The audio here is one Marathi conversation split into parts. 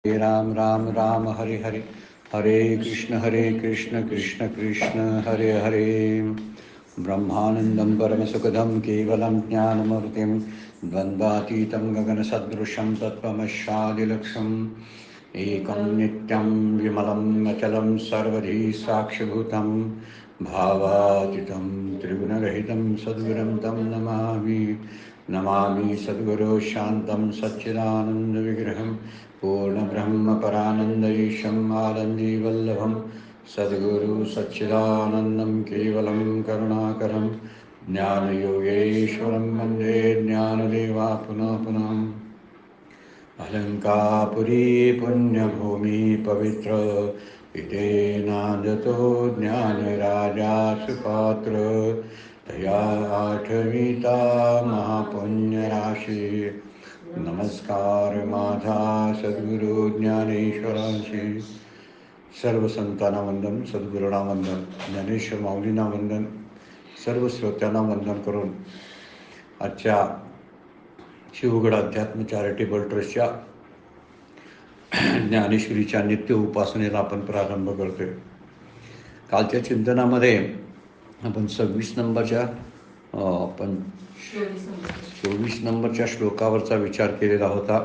हरे राम राम राम हरे हरे, हरे कृष्ण कृष्ण कृष्ण हरे हरे. ब्रह्मानन्दं परमसुखदं केवलं ज्ञानमूर्तिं द्वन्द्वातीतं गगनसदृशं तत्त्वमस्यादिलक्ष्यम् एकं नित्यं विमलं अचलं सर्वधी साक्षिभूतं भावातीतं त्रिगुणरहितं सद्गुरुं तं नमामि. नमामि सद्गुरो शान्तं सच्चिदानन्दविग्रहं पूर्णब्रह्मपरानन्दईशम् आनन्दीवल्लभं सद्गुरु सच्चिदानन्दं केवलं करुणाकरं ज्ञानयोगेश्वरं वन्दे ज्ञानदेवा पुनः पुनः. अलङ्कापुरी पुण्यभूमि पवित्र पितेनादतो ज्ञानराजा सुपात्र तया आठवीता महापुण्यराशी. नमस्कार माझा सद्गुरु ज्ञानेश्वरांशी. सर्व संतांना वंदन, सद्गुरूंना वंदन, ज्ञानेश्वर माऊलींना वंदन, सर्व श्रोत्यांना वंदन करून आजच्या शिवगड अध्यात्म चॅरिटेबल ट्रस्टच्या ज्ञानेश्वरीच्या नित्य उपासनेला आपण प्रारंभ करतोय. कालच्या चिंतनामध्ये आपण 24 नंबरच्या श्लोकावरचा विचार केलेला होता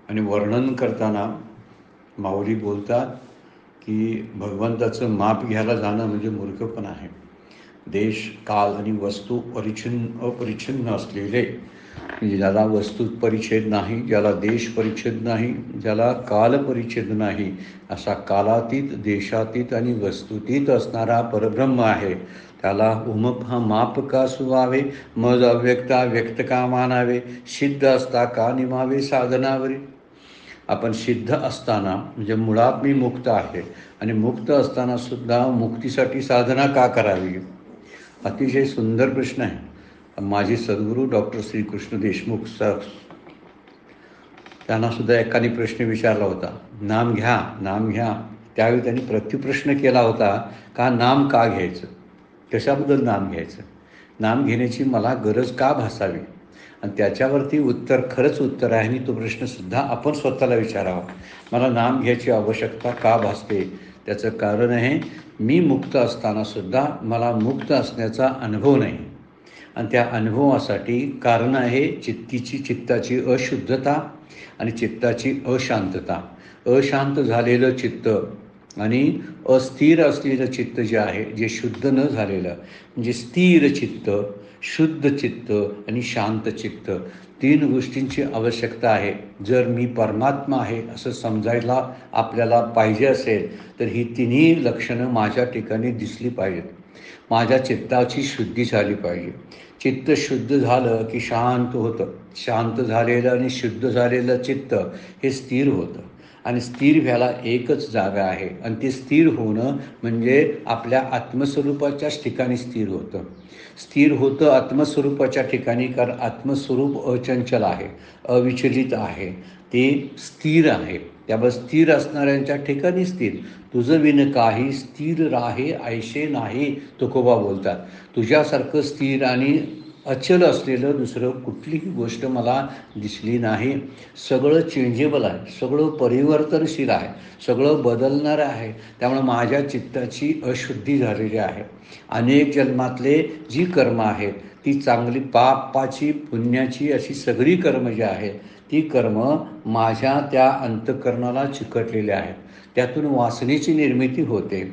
आणि वर्णन करताना माऊली बोलतात की भगवंताचं माप घ्यायला जाणं म्हणजे मूर्खपण आहे. देश, काल आणि वस्तू अपरिच्छिन्न असलेले, म्हणजे ज्याला वस्तू परिच्छेद नाही, ज्याला देश परिच्छेद नाही, ज्याला काल परिच्छेद नाही, असा कालातीत, देशातीत आणि वस्तुतीत असणारा परब्रह्म आहे. त्याला उमप माप का सुवावे, मज अव्यक्ता व्यक्त का मानावे, सिद्ध असता का निमावे साधनावरी. आपण सिद्ध असताना म्हणजे मुळात मी मुक्त आहे आणि मुक्त असताना सुद्धा मुक्तीसाठी साधना का करावी. अतिशय सुंदर प्रश्न आहे. माझे सद्गुरू डॉक्टर श्रीकृष्ण देशमुख सर, त्यांना सुद्धा एकाने प्रश्न विचारला होता, नाम घ्या नाम घ्या. त्यावेळी त्यांनी प्रत्युप्रश्न केला होता, का नाम का घ्यायचं, कशाबद्दल नाम घ्यायचं, नाम घेण्याची मला गरज का भासावी. आणि त्याच्यावरती खरंच उत्तर आहे आणि तो प्रश्नसुद्धा आपण स्वतःला विचारावा, मला नाम घ्यायची आवश्यकता का भासते. त्याचं कारण आहे, मी मुक्त असतानासुद्धा मला मुक्त असण्याचा अनुभव नाही आणि त्या अनुभवासाठी कारण आहे चित्ताची अशुद्धता आणि चित्ताची अशांतता. अशांत झालेलं चित्त आणि अस्थिर असलेलं चित्त जे आहे, जे शुद्ध न झालेलं, म्हणजे स्थिर चित्त, शुद्ध चित्त आणि शांत चित्त, 3 गोष्टींची आवश्यकता आहे. जर मी परमात्मा आहे असं समजायला आपल्याला पाहिजे असेल तर ही 3ही लक्षणं माझ्या ठिकाणी दिसली पाहिजेत. माझ्या चित्ताची शुद्धी झाली पाहिजे. चित्त शुद्ध झालं की शांत होतं. शांत झालेलं आणि शुद्ध झालेलं चित्त हे स्थिर होतं आणि स्थिर व्हायला एकच जागा आहे आणि ते स्थिर होणं म्हणजे आपल्या आत्मस्वरूपाच्याच ठिकाणी स्थिर होतं. स्थिर होतं आत्मस्वरूपाच्या ठिकाणी, कारण आत्मस्वरूप अचंचल आहे, अविचलित आहे, ते स्थिर आहे. त्यामुळे स्थिर असणाऱ्यांच्या ठिकाणी स्थिर. तुझं विन काही स्थिर राहे ऐशे नाही, तुकोबा बोलतात. तुझ्यासारखं स्थिर आणि अचल असलेलं दुसरं कुठलीही गोष्ट मला दिसली नाही. सगळं चेंजेबल आहे, सगळं परिवर्तनशील आहे, सगळं बदलणारं आहे. त्यामुळे माझ्या चित्ताची अशुद्धी झालेली आहे. अनेक जन्मातले जी कर्म आहेत ती चांगली, पापाची पुण्याची अशी सगळी कर्म जी आहेत ती कर्म माझ्या त्या अंतःकरणाला चिकटलेली आहेत. त्यातून वासनेची निर्मिती होते,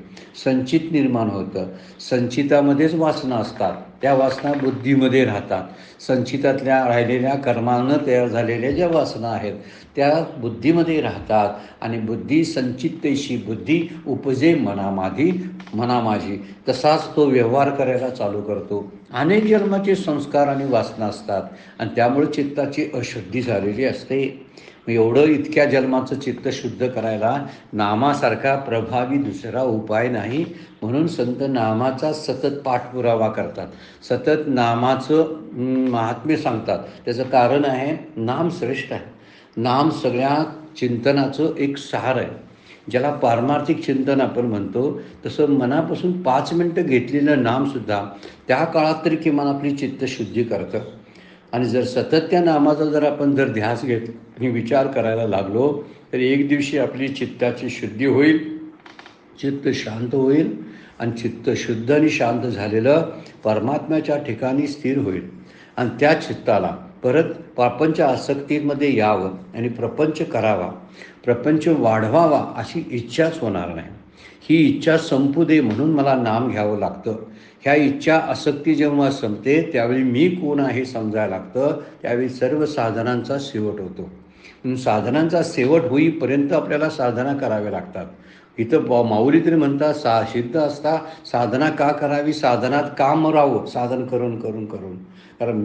संचित निर्माण होतं. संचितामध्येच वासना असतात, त्या वासना बुद्धीमध्ये राहतात. संचितातल्या राहिलेल्या कर्मानं तयार झालेल्या ज्या वासना आहेत त्या बुद्धीमध्ये राहतात आणि बुद्धी संचितैशी बुद्धी उपजे मना माझी, तसाच तो व्यवहार करायला चालू करतो. अनेक जन्माचे संस्कार आणि वासना असतात आणि त्यामुळे चित्ताची अशुद्धी झालेली असते. एवढं इतक्या जन्माचं चित्त शुद्ध करायला नामासारखा प्रभावी दुसरा उपाय नाही. म्हणून संत नामाचा सतत पाठपुरावा करतात, सतत नामाचं महात्म्य सांगतात. त्याचं कारण आहे, नाम श्रेष्ठ आहे. नाम सगळ्या चिंतनाचं एक सार आहे. ज्याला पारमार्थिक चिंतन आपण म्हणतो, तसं मनापासून 5 मिनटं घेतलेलं नामसुद्धा त्या काळात तरी किमान आपली चित्तशुद्धी करतं. आणि जर सतत त्या नामाचा जर आपण जर ध्यास घेत आणि विचार करायला लागलो तर एक दिवशी आपली चित्ताची शुद्धी होईल, चित्त शांत होईल आणि चित्त शुद्ध आणि शांत झालेलं परमात्म्याच्या ठिकाणी स्थिर होईल. आणि त्या चित्ताला परत प्रपंच आसक्तीमध्ये यावं आणि प्रपंच करावा, प्रपंच वाढवावा अशी इच्छाच होणार नाही. ही इच्छा संपू दे म्हणून मला नाम घ्यावं लागतं. ह्या इच्छा आसक्ती जेव्हा संपते त्यावेळी मी कोण आहे समजायला लागतं. त्यावेळी सर्व साधनांचा शेवट होतो. म्हणून साधनांचा शेवट होईपर्यंत आपल्याला साधना कराव्या लागतात. इथं माऊली तरी म्हणतात सिद्ध असता साधना का करावी, साधनात का मरावं साधन करून करून करून. कारण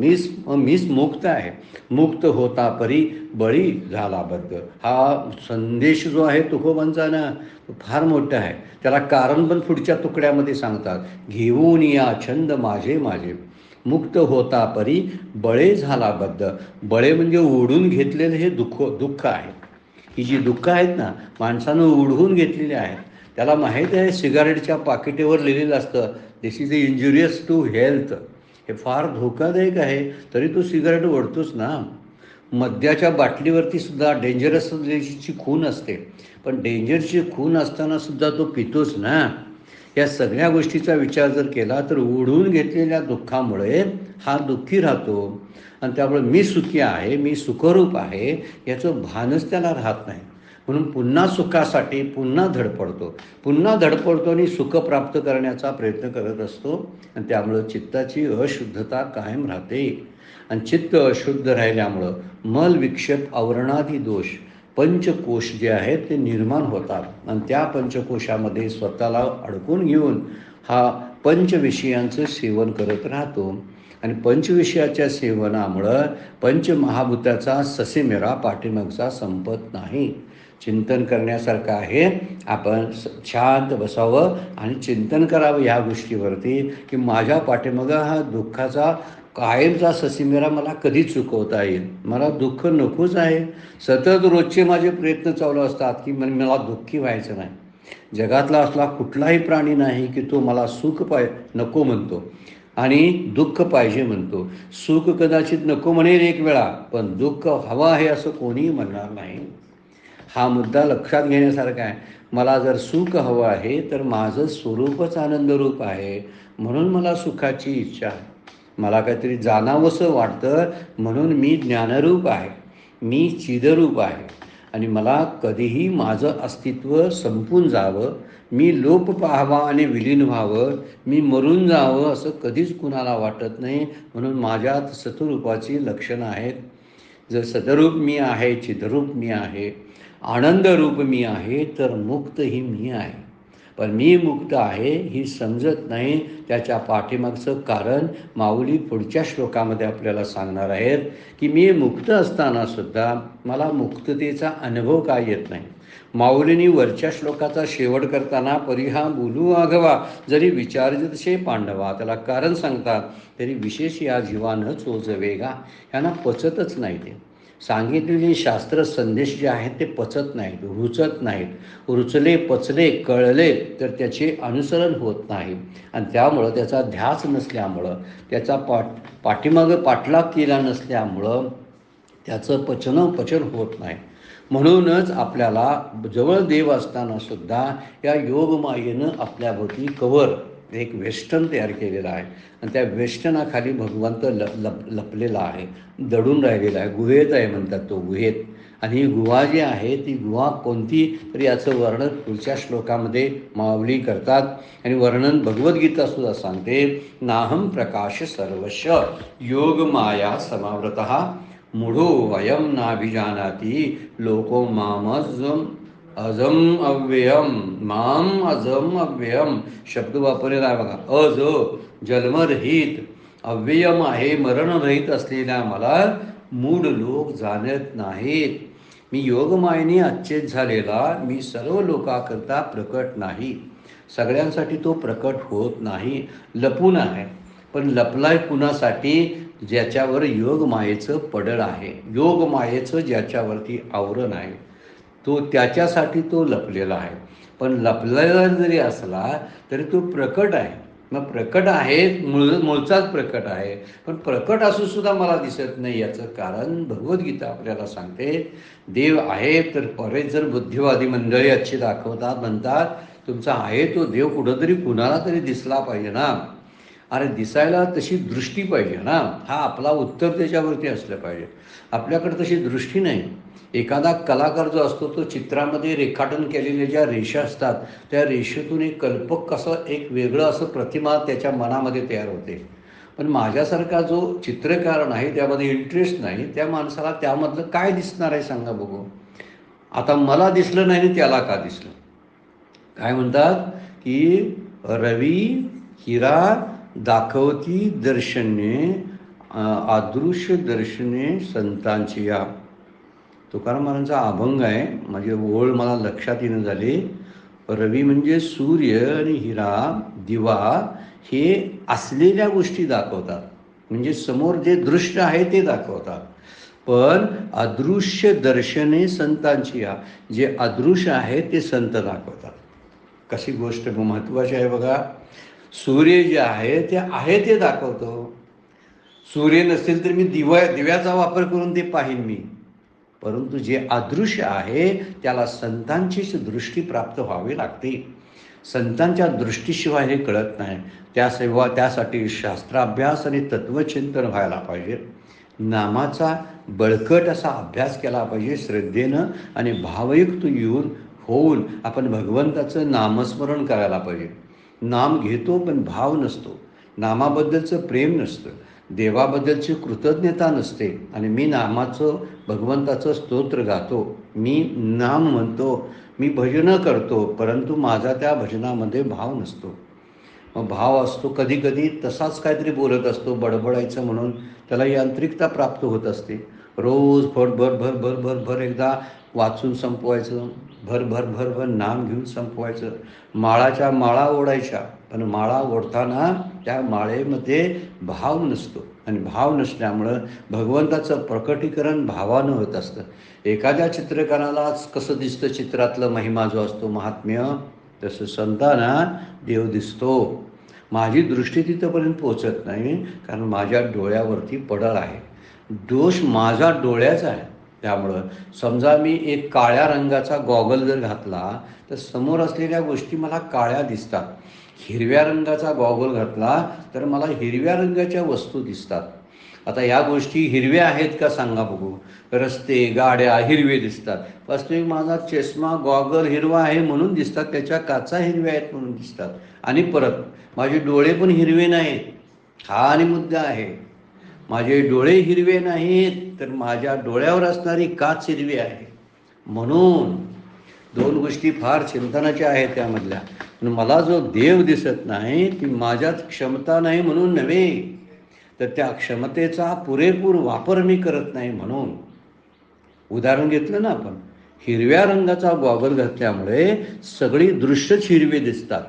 मीच मुक्त आहे. मुक्त होता परी बळी झाला बद्ध. हा संदेश जो आहे तुकोबांचा ना तो फार मोठा आहे. त्याला कारण पण पुढच्या तुकड्यामध्ये सांगतात. घेऊन या छंद माझे माझे मुक्त होता परी बळे झाला बद्ध. बळे म्हणजे ओढून घेतलेलं हे दुःख आहे. ही जी दुःख आहेत ना माणसानं ओढून घेतलेली आहेत. त्याला माहीत आहे सिगारेटच्या पाकिटेवर लिहिलेलं असतं दिस इज इंजुरियस टू हेल्थ. हे फार धोकादायक आहे तरी तो सिगारेट ओढतोच ना. मद्याच्या बाटलीवरती सुद्धा डेंजरसची खून असते पण डेंजरची खून असताना सुद्धा तो पितोच ना. या सगळ्या गोष्टीचा विचार जर केला तर ओढून घेतलेल्या दुःखामुळे हा दुःखी राहतो आणि त्यामुळे मी सुखी आहे, मी सुखरूप आहे याचं भानच त्याला राहत नाही. म्हणून पुन्हा सुखासाठी पुन्हा धडपडतो आणि सुख प्राप्त करण्याचा प्रयत्न करत असतो आणि त्यामुळं चित्ताची अशुद्धता कायम राहते. आणि चित्त अशुद्ध राहिल्यामुळं मल विक्षेप आवरणादी दोष पंचकोश जे आहेत ते निर्माण होतात आणि त्या पंचकोशामध्ये स्वतःला अडकून घेऊन हा पंचविषयांचं सेवन करत राहतो. आणि पंचविषयाच्या सेवनामुळं पंचमहाभूताचा ससेमेरा पाठीमागचा संपत नाही. चिंतन करण्यासारखं आहे. आपण शांत बसावं आणि चिंतन करावं ह्या गोष्टीवरती की माझ्या पाठीमागं हा दुःखाचा कायमचा ससेमेरा मला कधी चुकवता येईल. मला दुःख नकोच आहे. सतत रोजचे माझे प्रयत्न चालू असतात की मला दुःखी व्हायचं नाही. जगातला असला कुठलाही प्राणी नाही की तो मला सुख नको म्हणतो आणि दुःख पाहिजे म्हणतो. सुख कदाचित नको म्हणेल एक वेळा पण दुःख हवं आहे असं कोणीही म्हणणार नाही. हा मुद्दा लक्षात घेण्यासारखा आहे. मला जर सुख हवं आहे तर माझं स्वरूपच आनंदरूप आहे म्हणून मला सुखाची इच्छा आहे. मला काहीतरी जाणावंसं वाटतं म्हणून मी ज्ञानरूप आहे, मी चिदरूप आहे आणि मला कधीही माझं अस्तित्व संपून जावं, मी लोप पाहावा आणि विलीन व्हावं, मी मरून जावं असं कधीच कुणाला वाटत नाही. म्हणून माझ्यात सतरूपाची लक्षणं आहेत. जर सदरूप मी आहे, चिदरूप मी आहे, आनंदरूप मी आहे तर मुक्तही मी आहे. पण मी मुक्त आहे ही समजत नाही. त्याच्या पाठीमागचं कारण माऊली पुढच्या श्लोकामध्ये आपल्याला सांगणार आहेत की मी मुक्त असताना सुद्धा मला मुक्ततेचा अनुभव काय येत नाही. माऊलींनी वरच्या श्लोकाचा शेवट करताना परिहा बोलू आघवा जरी विचारजसे पांडवा त्याला कारण सांगतात तरी विशेष या जीवानं चोजवेगा. ह्यांना पचतच नाही. ते सांगितलेले शास्त्र संदेश जे आहेत ते पचत नाहीत, रुचत नाहीत. रुचले पचले कळले तर त्याचे अनुसरण होत नाही आणि त्यामुळं त्याचा ध्यास नसल्यामुळं त्याचा पाठीमागं पाठलाग केला नसल्यामुळं त्याचं पचन होत नाही. म्हणूनच आपल्याला जवळ देव असताना सुद्धा या योगमायेनं आपल्याभोवती कवर एक वेष्टन तयार केलेलं आहे आणि त्या वेष्टनाखाली भगवंत लपलेला आहे, दडून राहिलेला आहे. गुहेत आहे म्हणतात तो, गुहेत. आणि ही गुहा जी आहे ती गुहा कोणती तर याचं वर्णन पुढच्या श्लोकामध्ये माऊली करतात आणि वर्णन भगवद्गीता सुद्धा सांगते. नाहम प्रकाश सर्वश योगमाया समावृतः मूढो वयम नाभिजानाति लोको मामजम अजम अव्ययम माम अजम अव्ययम शब्द वापरलेला आहे बघा. जन्मरहित अव्ययम आहे, मरणरहित असलेल्या मला मूढ लोक जाणत नाहीत. मी योगमायेने अच्छेद झालेला मी सर्व लोकांकरता प्रकट नाही. सगळ्यांसाठी तो प्रकट होत नाही, लपून आहे. पण लपलाय कुणासाठी? ज्याच्यावर योगमायेचं पडळ आहे, योगमायेचं ज्याच्यावरती आवरण आहे तो त्याच्यासाठी तो लपलेला आहे. पण लपलेला जरी असला तरी तो प्रकट आहे. मग प्रकट आहे, मूळचाच प्रकट आहे, पण प्रकट असून सुद्धा मला दिसत नाही. याचं कारण भगवद्गीता आपल्याला सांगते, देव आहे तर बरेच जर बुद्धिवादी मंडळी अच्छी दाखवतात, म्हणतात तुमचा आहे तो देव कुठंतरी कुणाला तरी दिसला पाहिजे ना. अरे दिसायला तशी दृष्टी पाहिजे ना, हा आपला उत्तर त्याच्यावरती असलं पाहिजे. आपल्याकडे तशी दृष्टी नाही. एखादा कलाकार जो असतो तो चित्रामध्ये रेखाटन केलेल्या ज्या रेषा असतात त्या रेषेतून एक कल्पक कसं एक वेगळं असं प्रतिमा त्याच्या मनामध्ये तयार होते. पण माझ्यासारखा जो चित्रकार नाही, त्यामध्ये इंटरेस्ट नाही, त्या माणसाला त्यामधलं काय दिसणार आहे सांगा बघू. आता मला दिसलं नाही आणि त्याला का दिसलं. काय म्हणतात की रवी हिरा दाखवती दर्शने अदृश्य दर्शने संतांची या. तुकाराम महाराजांचा अभंग आहे, माझी ओळ मला लक्षात येणं झाली. रवी म्हणजे सूर्य आणि हिरा दिवा हे असलेल्या गोष्टी दाखवतात, म्हणजे समोर जे दृश्य आहे ते दाखवतात. पण अदृश्य दर्शने संतांची या, जे अदृश्य आहे ते संत दाखवतात. कशी गोष्ट महत्त्वाची आहे बघा. सूर्य जे आहे ते दाखवतो. सूर्य नसेल तर मी दिव्याचा वापर करून ते पाहीन मी. परंतु जे अदृश्य आहे त्याला संतांचीच दृष्टी प्राप्त व्हावी लागते. संतांच्या दृष्टीशिवाय हे कळत नाही. त्यासाठी शास्त्राभ्यास आणि तत्त्वचिंतन व्हायला पाहिजे. नामाचा बळकट असा अभ्यास केला पाहिजे श्रद्धेनं आणि भावयुक्त होऊन आपण भगवंताचं नामस्मरण करायला पाहिजे. नाम घेतो पण भाव नसतो, नामाबद्दलचं प्रेम नसतं, देवाबद्दलची कृतज्ञता नसते. आणि मी नामाचं भगवंताचं स्तोत्र गातो, मी नाम म्हणतो, मी भजनं करतो, परंतु माझा त्या भजनामध्ये भाव नसतो. मग भाव असतो कधी कधी तसाच काहीतरी बोलत असतो, बडबडायचं म्हणून त्याला यांत्रिकता प्राप्त होत असते. रोज भर भर भर भर एकदा वाचून संपवायचं, भर भर भर भर नाम घेऊन संपवायचं. माळाच्या माळा ओढायच्या, पण माळा ओढताना त्या माळेमध्ये भाव नसतो आणि भाव नसल्यामुळं भगवंताचं प्रकटीकरण भावानं होत असतं. एखाद्या चित्रकारालाच कसं दिसतं चित्रातलं महिमा जो असतो महात्म्य, तसं संतांना देव दिसतो. माझी दृष्टी तिथंपर्यंत पोचत नाही, कारण माझ्या डोळ्यावरती पडळ आहे. दोष माझा डोळ्याचा आहे. त्यामुळं समजा मी एक काळ्या रंगाचा गॉगल जर घातला तर समोर असलेल्या गोष्टी मला काळ्या दिसतात. हिरव्या रंगाचा गॉगल घातला तर मला हिरव्या रंगाच्या वस्तू दिसतात. आता या गोष्टी हिरव्या आहेत का सांगा बघू. रस्ते गाड्या हिरवे दिसतात, वास्तविक माझा चष्मा गॉगल हिरवा आहे म्हणून दिसतात, त्याच्या काचा हिरव्या आहेत म्हणून दिसतात. आणि परत माझे डोळे पण हिरवे नाहीत, हा आणि मुद्दा आहे. माझे डोळे हिरवे नाहीत तर माझ्या डोळ्यावर असणारी काच हिरवी आहे. म्हणून दोन गोष्टी फार चिंतनाच्या आहेत त्यामधल्या. पण मला जो देव दिसत नाही ती माझ्यात क्षमता नाही म्हणून नव्हे, तर त्या क्षमतेचा पुरेपूर वापर मी करत नाही म्हणून. उदाहरण घेतलं ना आपण, हिरव्या रंगाचा गॉगल घातल्यामुळे सगळी दृश्यच हिरवे दिसतात.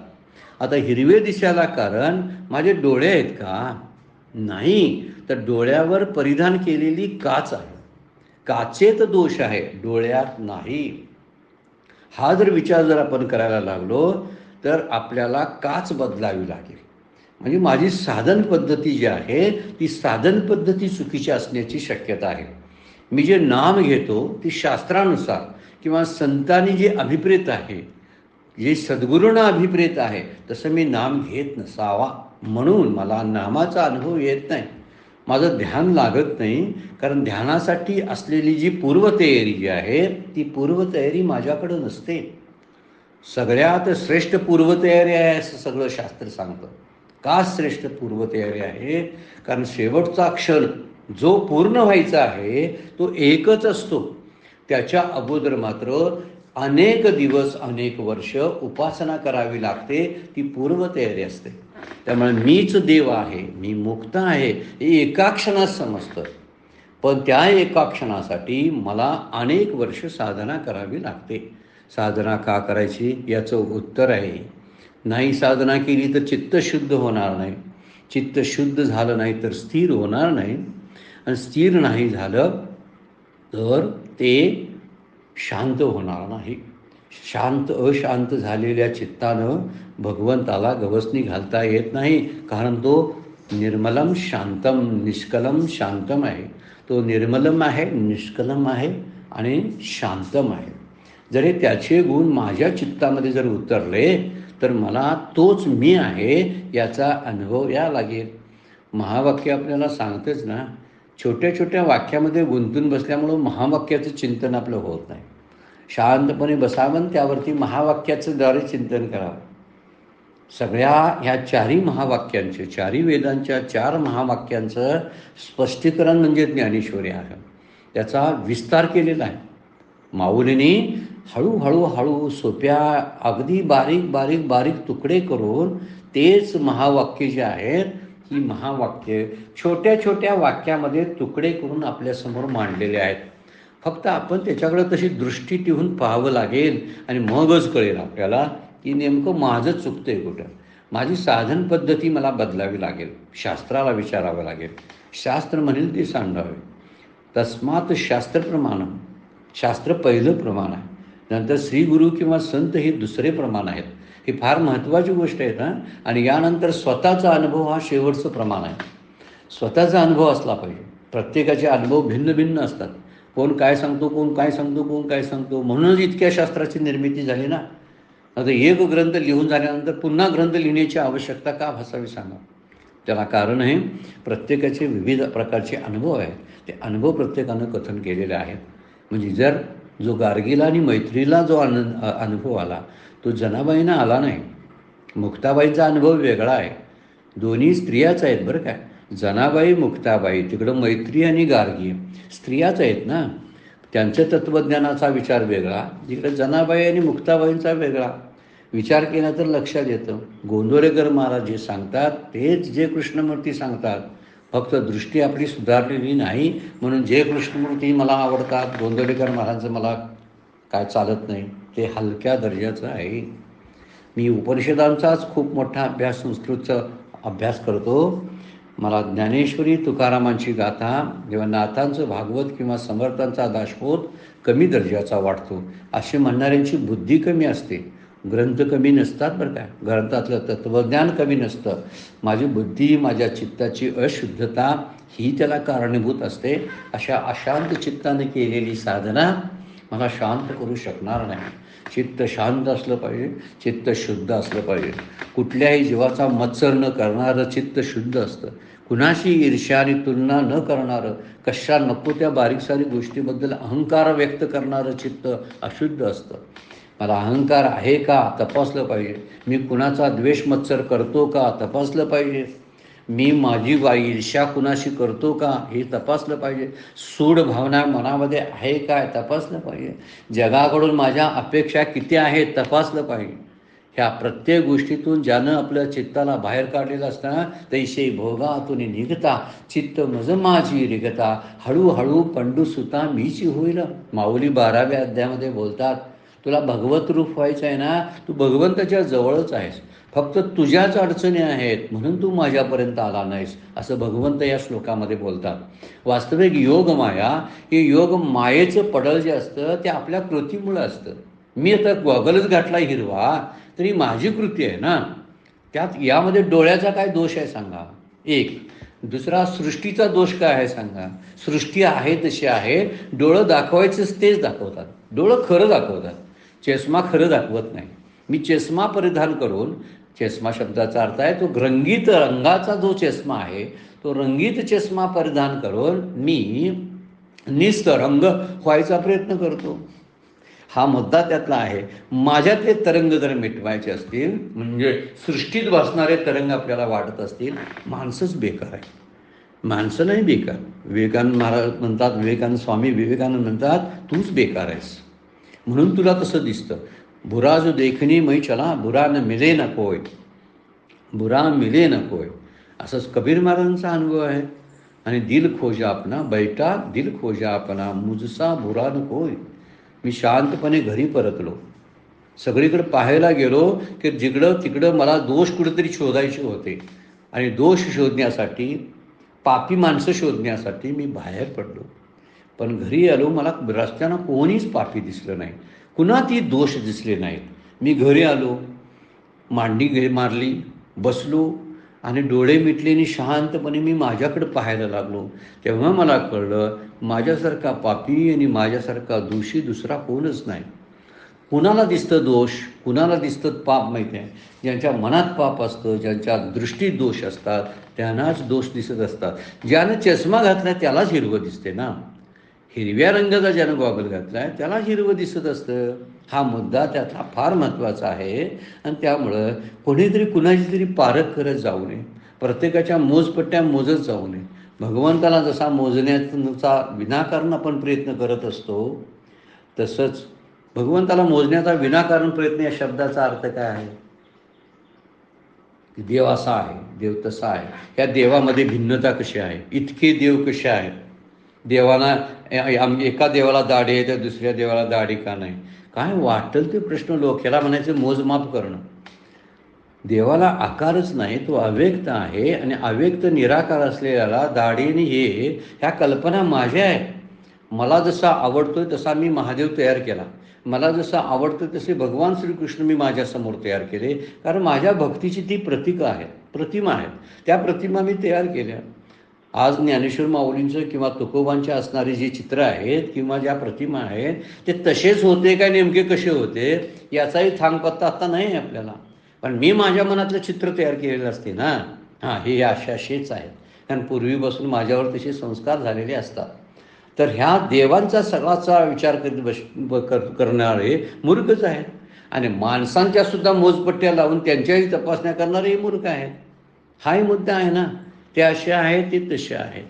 आता हिरवे दिसायला कारण माझे डोळे आहेत का? नाही, तर डोळ्यावर परिधान केलेली काच आहे. काचेत दोष आहे, डोळ्यात नाही. हा जर विचार जर आपण करायला लागलो तर आपल्याला काच बदलावी लागेल. म्हणजे माझी साधन पद्धती जी आहे ती साधन पद्धती चुकीची असण्याची शक्यता आहे. मी जे नाम घेतो ती शास्त्रानुसार किंवा संतांनी जे अभिप्रेत आहे, जे सद्गुरूंना अभिप्रेत आहे तसं मी नाम घेत नसावा, म्हणून मला नामाचा अनुभव येत नाही, माझं ध्यान लागत नाही. कारण ध्यानासाठी असलेली जी पूर्वतयारी जी आहे ती पूर्वतयारी माझ्याकडं नसते. सगळ्यात श्रेष्ठ पूर्वतयारी आहे असं सगळं शास्त्र सांगतं. का श्रेष्ठ पूर्वतयारी आहे? कारण शेवटचा क्षण जो पूर्ण व्हायचा आहे तो एकच असतो. त्याच्या अगोदर मात्र अनेक दिवस अनेक वर्ष उपासना करावी लागते, ती पूर्वतयारी असते. त्यामुळे मीच देव आहे, मी मुक्त आहे हे एका क्षणात समजतं. पण त्या एका क्षणासाठी मला अनेक वर्ष साधना करावी लागते. साधना का करायची याचं उत्तर आहे, नाही साधना केली तर चित्त शुद्ध होणार नाही, चित्त शुद्ध झालं नाही तर स्थिर होणार नाही, आणि स्थिर नाही झालं तर ते शांत होणार नाही. शांत अशांत झालेल्या चित्तानं भगवंताला गवसणी घालता येत नाही, कारण तो निर्मलम शांतम निष्कलम शांतम आहे. तो निर्मलम आहे, निष्कलम आहे आणि शांतम आहे. जर त्याचे गुण माझ्या चित्तामध्ये जर उतरले तर मला तोच मी आहे याचा अनुभव या लागेल. महावाक्य आपल्याला सांगतेच ना, छोट्या छोट्या वाक्यामध्ये गुंतून बसल्यामुळं महावाक्याचं चिंतन आपलं होत नाही. शांतपणे बसावं, त्यावरती महावाक्याचं द्वारे चिंतन करावं. सगळ्या ह्या चारही महावाक्यांचे, चारही वेदांच्या 4 महावाक्यांचं स्पष्टीकरण म्हणजे ज्ञानेश्वरी आहे. त्याचा विस्तार केलेला आहे माऊलींनी. हळूहळू सोप्या अगदी बारीक बारीक बारीक तुकडे करून तेच महावाक्य जे आहेत, ही महावाक्य छोट्या छोट्या वाक्यामध्ये तुकडे करून आपल्यासमोर मांडलेले आहेत. फक्त आपण त्याच्याकडे तशी दृष्टी ठेवून पाहावं लागेल आणि मगच कळेल आपल्याला की नेमकं माझं चुकतं आहे कुठं. माझी साधन पद्धती मला बदलावी लागेल, शास्त्राला विचारावं लागेल. शास्त्र म्हणेल ते सांगावे. तस्मात शास्त्र प्रमाणम, शास्त्र पहिलं प्रमाण आहे. नंतर श्री गुरु किंवा संत हे दुसरे प्रमाण आहेत. ही फार महत्त्वाची गोष्ट आहे ना. आणि यानंतर स्वतःचा अनुभव हा शेवटचं प्रमाण आहे. स्वतःचा अनुभव असला पाहिजे. प्रत्येकाचे अनुभव भिन्न भिन्न असतात. कोण काय सांगतो, कोण काय सांगतो, कोण काय सांगतो. म्हणूनच इतक्या शास्त्राची निर्मिती झाली ना. आता एक ग्रंथ लिहून झाल्यानंतर पुन्हा ग्रंथ लिहिण्याची आवश्यकता का भासावी सांगा. त्याला कारण आहे प्रत्येकाचे विविध प्रकारचे अनुभव आहेत. ते अनुभव प्रत्येकानं कथन केलेले आहेत. म्हणजे जर जो गार्गीला आणि मैत्रीला जो अनुभव आला तो जनाबाईंना आला नाही. मुक्ताबाईंचा अनुभव वेगळा आहे. दोन्ही स्त्रियाच आहेत बरं काय. जनाबाई, मुक्ताबाई, तिकडं मैत्री आणि गार्गी स्त्रियाच आहेत ना. त्यांच्या तत्त्वज्ञानाचा विचार वेगळा, जिकडे जनाबाई आणि मुक्ताबाईंचा वेगळा. विचार केला तर लक्षात येतं. गोंदवलेकर महाराज जे सांगतात तेच जे कृष्णमूर्ती सांगतात. फक्त दृष्टी आपली सुधारलेली नाही म्हणून जे कृष्णमूर्ती मला आवडतात, गोंदवलेकर महाराजांचं मला काय चालत नाही, ते हलक्या दर्जाचं आहे. मी उपनिषदांचाच खूप मोठा अभ्यास, संस्कृतचा अभ्यास करतो. मला ज्ञानेश्वरी, तुकारामांची गाथा किंवा नाथांचं भागवत किंवा समर्थांचा दासबोध कमी दर्जाचा वाटतो. असे म्हणणाऱ्यांची बुद्धी कमी असते. ग्रंथ कमी नसतात बरं काय. ग्रंथातलं तत्त्वज्ञान कमी नसतं. माझी बुद्धी, माझ्या चित्ताची अशुद्धता ही त्याला कारणीभूत असते. अशा अशांत चित्ताने केलेली साधना मला शांत करू शकणार नाही. चित्त शांत असलं पाहिजे, चित्त शुद्ध असलं पाहिजे. कुठल्याही जीवाचा मत्सर न करणारं चित्त शुद्ध असतं. कुणाशी ईर्ष्या आणि तुलना न करणारं, कशा नको त्या बारीक सारीक गोष्टीबद्दल अहंकार व्यक्त करणारं चित्त अशुद्ध असतं. मला अहंकार आहे का तपासलं पाहिजे. मी कुणाचा द्वेष मत्सर करतो का तपासलं पाहिजे. मी माझी ईर्ष्या कुणाशी करतो का हे तपासलं पाहिजे. सूड भावना मनामध्ये आहे काय तपासलं पाहिजे. जगाकडून माझ्या अपेक्षा किती आहेत तपासलं पाहिजे. ह्या प्रत्येक गोष्टीतून ज्यानं आपल्या चित्ताला बाहेर काढलेलं असताना तैसे भोगातून निघता चित्त मज माझी रिगता हळूहळू पंडूसुता मीची होईल. माऊली 12व्या अध्यायामध्ये बोलतात, तुला भगवत रूप व्हायचं आहे ना, तू भगवंताच्या जवळच आहेस, फक्त तुझ्याच अडचणी आहेत म्हणून तू माझ्यापर्यंत आला नाहीस, असं भगवंत या श्लोकामध्ये बोलतात. वास्तविक योग माया हे योग मायेचं पडळ जे असतं ते आपल्या कृतीमुळं असतं. मी आता गॉगलच घातला हिरवा तरी माझी कृती आहे ना. त्यात यामध्ये डोळ्याचा काय दोष आहे सांगा एक. दुसरा सृष्टीचा दोष काय आहे सांगा. सृष्टी आहे तशी आहे, डोळं दाखवायचंच तेच दाखवतात. डोळं खरं दाखवतात, चष्मा खरं दाखवत नाही. मी चष्मा परिधान करून, चष्मा शब्दाचा अर्थ आहे तो रंगीत रंगाचा जो चष्मा आहे, तो रंगीत चष्मा परिधान करून मी निस्तरंग व्हायचा प्रयत्न करतो. हा मुद्दा त्यातला आहे. माझ्यातले तरंग जर मिटवायचे असतील, म्हणजे सृष्टीत भासणारे तरंग आपल्याला वाटत असतील, माणसंच बेकार आहे. माणसं नाही बेकार. विवेकानंद महाराज म्हणतात, स्वामी विवेकानंद म्हणतात, तूच बेकार आहेस म्हणून तुला तसं दिसतं. बुरा जो देखणी मै चला बुरा न मिले न कोय, बुरा मिले न कोय, असंच कबीर महाराजांचा अनुभव आहे. आणि दिल खोजा आपणा बैठा दिल खोजा आपणा मुजसा बुरा न कोय. मी शांतपणे घरी परतलो. सगळीकडे पाहायला गेलो की जिकडं तिकडं मला दोष कुठेतरी शोधायचे होते. आणि दोष शोधण्यासाठी, पापी माणसं शोधण्यासाठी मी बाहेर पडलो. पण घरी आलो, मला रस्त्यानं कोणीच पापी दिसलं नाही, कुणातही दोष दिसले नाहीत. मी घरी आलो, मांडी मारली, बसलो आणि डोळे मिटले आणि शांतपणे मी माझ्याकडे पाहायला लागलो. तेव्हा मला कळलं, माझ्यासारखा पापी आणि माझ्यासारखा दोषी दुसरा कोणच नाही. कुणाला दिसतं दोष, कुणाला दिसतं पाप माहिती आहे? ज्यांच्या मनात पाप असतं, ज्यांच्या दृष्टीत दोष असतात, त्यांनाच दोष दिसत असतात. ज्यानं चष्मा घातला त्यालाच हिरवं दिसते ना. हिरव्या रंगाचा ज्यानं गॉगल घातला आहे त्याला हिरवं दिसत असतं. हा मुद्दा त्यातला फार महत्त्वाचा आहे. आणि त्यामुळं कोणीतरी कुणाची तरी पारख करत जाऊ नये, प्रत्येकाच्या मोजपट्ट्या मोजत जाऊ नये. भगवंताला जसा मोजण्याचा विनाकारण आपण प्रयत्न करत असतो, तसंच भगवंताला मोजण्याचा विनाकारण प्रयत्न या शब्दाचा अर्थ काय आहे? देव असा आहे, देव तसा आहे. या देवामध्ये भिन्नता कशी आहे? इतके देव कसे आहेत? देवाला एका देवाला दाढी आहे तर दुसऱ्या देवाला दाढी का नाही? काय वाटेल ते प्रश्न याला म्हणायचं मोजमाप करणं. देवाला आकारच नाही, तो अव्यक्त आहे. आणि अव्यक्त निराकार असलेल्याला दाढीने हे ह्या कल्पना माझ्या आहेत. मला जसा आवडतोय तसा मी महादेव तयार केला, मला जसं आवडतं तसे भगवान श्रीकृष्ण मी माझ्यासमोर तयार केले. कारण माझ्या भक्तीची ती प्रतिका आहेत, प्रतिमा आहेत. त्या प्रतिमा मी तयार केल्या. आज ज्ञानेश्वर माऊलींचं किंवा तुकोबांच्या असणारे जे चित्र आहेत किंवा ज्या प्रतिमा आहेत ते तसेच होते काय, नेमके कसे होते याचाही थांगपत्ता आता नाही आहे आपल्याला. पण मी माझ्या मनातलं चित्र तयार केलेलं असते ना. हे असेच आहेत, कारण पूर्वीपासून माझ्यावर तसे संस्कार झालेले असतात. तर ह्या देवांचा सगळाचा विचार करणारे मूर्खच आहेत. आणि माणसांच्या सुद्धा मोजपट्ट्या लावून त्यांच्याही तपासण्या करणारेही मूर्ख आहेत. हाही मुद्दा आहे ना. ते असे आहेत, ते तसे आहेत.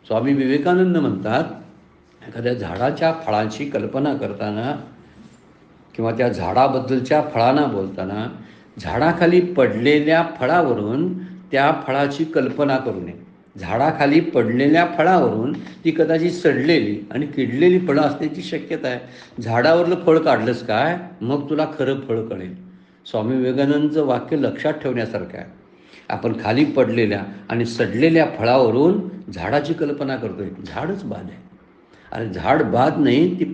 स्वामी विवेकानंद म्हणतात, एखाद्या झाडाच्या फळांची कल्पना करताना किंवा त्या झाडाबद्दलच्या फळांना बोलताना झाडाखाली पडलेल्या फळावरून त्या फळाची कल्पना करू नये. झाडाखाली पडलेल्या फळावरून ती कदाचित सडलेली आणि किडलेली फळं असण्याची शक्यता आहे. झाडावरलं फळ काढलंच काय, मग तुला खरं फळ कळेल. स्वामी विवेकानंदचं वाक्य लक्षात ठेवण्यासारखं आहे. आपण खाली पडलेल्या आणि सडलेल्या फळावरून झाडाची कल्पना करतोय, झाडच बाद आहे. अरे झाड बाद नाही, ती